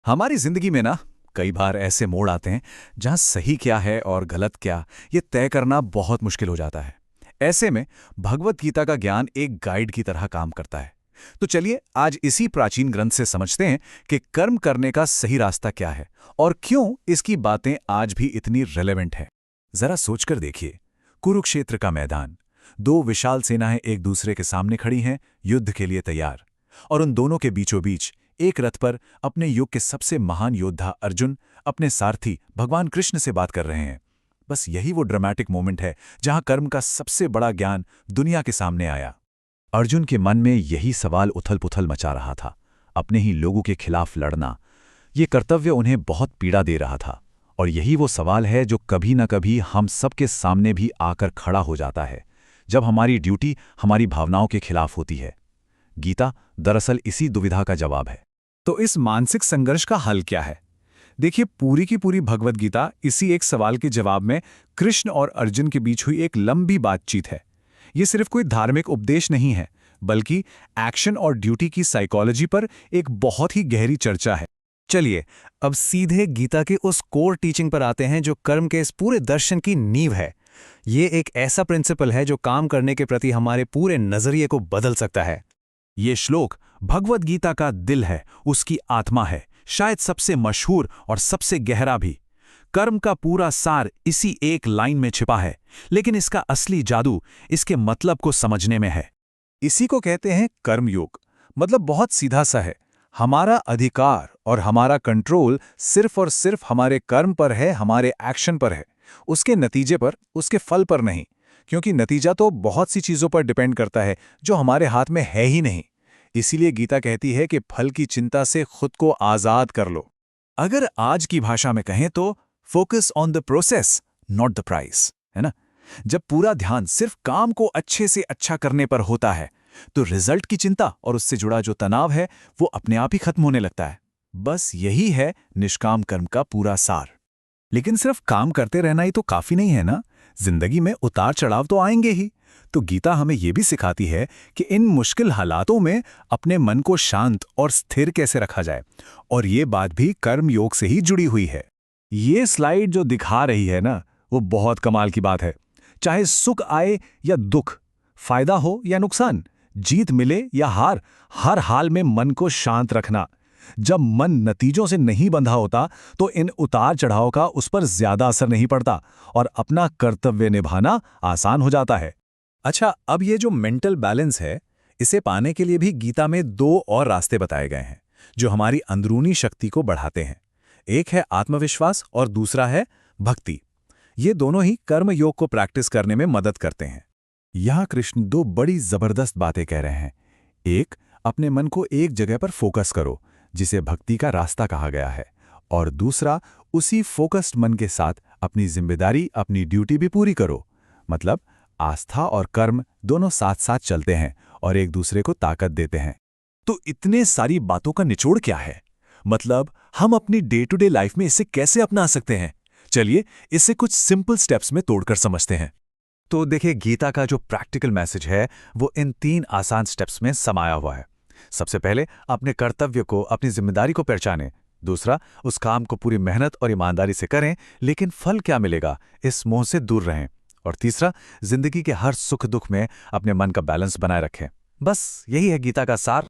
हमारी जिंदगी में ना कई बार ऐसे मोड़ आते हैं जहां सही क्या है और गलत क्या ये तय करना बहुत मुश्किल हो जाता है। ऐसे में भगवत गीता का ज्ञान एक गाइड की तरह काम करता है। तो चलिए आज इसी प्राचीन ग्रंथ से समझते हैं कि कर्म करने का सही रास्ता क्या है और क्यों इसकी बातें आज भी इतनी रेलेवेंट हैं। जरा सोचकर देखिए, कुरुक्षेत्र का मैदान, दो विशाल सेनाएं एक दूसरे के सामने खड़ी हैं, युद्ध के लिए तैयार। और उन दोनों के बीचों बीच एक रथ पर अपने युग के सबसे महान योद्धा अर्जुन अपने सारथी भगवान कृष्ण से बात कर रहे हैं। बस यही वो ड्रामेटिक मोमेंट है जहां कर्म का सबसे बड़ा ज्ञान दुनिया के सामने आया। अर्जुन के मन में यही सवाल उथल-पुथल मचा रहा था। अपने ही लोगों के खिलाफ लड़ना, ये कर्तव्य उन्हें बहुत पीड़ा दे रहा था। और यही वो सवाल है जो कभी न कभी हम सबके सामने भी आकर खड़ा हो जाता है, जब हमारी ड्यूटी हमारी भावनाओं के खिलाफ होती है। गीता दरअसल इसी दुविधा का जवाब है। तो इस मानसिक संघर्ष का हल क्या है? देखिए, पूरी की पूरी भगवत गीता इसी एक सवाल के जवाब में कृष्ण और अर्जुन के बीच हुई एक लंबी बातचीत है। ये सिर्फ कोई धार्मिक उपदेश नहीं है, बल्कि एक्शन और ड्यूटी की साइकोलॉजी पर एक बहुत ही गहरी चर्चा है। चलिए अब सीधे गीता के उस कोर टीचिंग पर आते हैं जो कर्म के इस पूरे दर्शन की नींव है। ये एक ऐसा प्रिंसिपल है जो काम करने के प्रति हमारे पूरे नजरिए को बदल सकता है। ये श्लोक भगवत गीता का दिल है, उसकी आत्मा है, शायद सबसे मशहूर और सबसे गहरा भी। कर्म का पूरा सार इसी एक लाइन में छिपा है, लेकिन इसका असली जादू इसके मतलब को समझने में है। इसी को कहते हैं कर्मयोग। मतलब बहुत सीधा सा है, हमारा अधिकार और हमारा कंट्रोल सिर्फ और सिर्फ हमारे कर्म पर है, हमारे एक्शन पर है, उसके नतीजे पर, उसके फल पर नहीं। क्योंकि नतीजा तो बहुत सी चीजों पर डिपेंड करता है जो हमारे हाथ में है ही नहीं। इसीलिए गीता कहती है कि फल की चिंता से खुद को आजाद कर लो। अगर आज की भाषा में कहें तो focus on the process, not the price, है ना? जब पूरा ध्यान सिर्फ काम को अच्छे से अच्छा करने पर होता है, तो रिजल्ट की चिंता और उससे जुड़ा जो तनाव है वो अपने आप ही खत्म होने लगता है। बस यही है निष्काम कर्म का पूरा सार। लेकिन सिर्फ काम करते रहना ही तो काफी नहीं है ना, जिंदगी में उतार चढ़ाव तो आएंगे ही। तो गीता हमें यह भी सिखाती है कि इन मुश्किल हालातों में अपने मन को शांत और स्थिर कैसे रखा जाए। और ये बात भी कर्म योग से ही जुड़ी हुई है। ये स्लाइड जो दिखा रही है ना, वो बहुत कमाल की बात है। चाहे सुख आए या दुख, फायदा हो या नुकसान, जीत मिले या हार, हर हाल में मन को शांत रखना। जब मन नतीजों से नहीं बंधा होता तो इन उतार चढ़ाव का उस पर ज्यादा असर नहीं पड़ता और अपना कर्तव्य निभाना आसान हो जाता है। अच्छा, अब ये जो मेंटल बैलेंस है, इसे पाने के लिए भी गीता में दो और रास्ते बताए गए हैं जो हमारी अंदरूनी शक्ति को बढ़ाते हैं। एक है आत्मविश्वास और दूसरा है भक्ति। ये दोनों ही कर्म योग को प्रैक्टिस करने में मदद करते हैं। यहां कृष्ण दो बड़ी जबरदस्त बातें कह रहे हैं। एक, अपने मन को एक जगह पर फोकस करो, जिसे भक्ति का रास्ता कहा गया है। और दूसरा, उसी फोकस्ड मन के साथ अपनी जिम्मेदारी, अपनी ड्यूटी भी पूरी करो। मतलब आस्था और कर्म दोनों साथ साथ चलते हैं और एक दूसरे को ताकत देते हैं। तो इतने सारी बातों का निचोड़ क्या है? मतलब हम अपनी डे टू डे लाइफ में इसे कैसे अपना सकते हैं? चलिए इसे कुछ सिंपल स्टेप्स में तोड़कर समझते हैं। तो देखिए, गीता का जो प्रैक्टिकल मैसेज है वो इन 3 आसान स्टेप्स में समाया हुआ है। सबसे पहले अपने कर्तव्य को, अपनी जिम्मेदारी को पहचानें। दूसरा, उस काम को पूरी मेहनत और ईमानदारी से करें, लेकिन फल क्या मिलेगा इस मोह से दूर रहें। और तीसरा, जिंदगी के हर सुख दुख में अपने मन का बैलेंस बनाए रखें। बस यही है गीता का सार।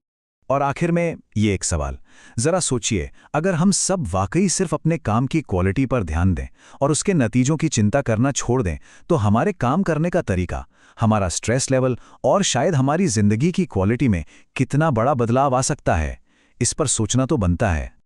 और आखिर में ये एक सवाल, जरा सोचिए, अगर हम सब वाकई सिर्फ अपने काम की क्वालिटी पर ध्यान दें और उसके नतीजों की चिंता करना छोड़ दें, तो हमारे काम करने का तरीका, हमारा स्ट्रेस लेवल और शायद हमारी जिंदगी की क्वालिटी में कितना बड़ा बदलाव आ सकता है। इस पर सोचना तो बनता है।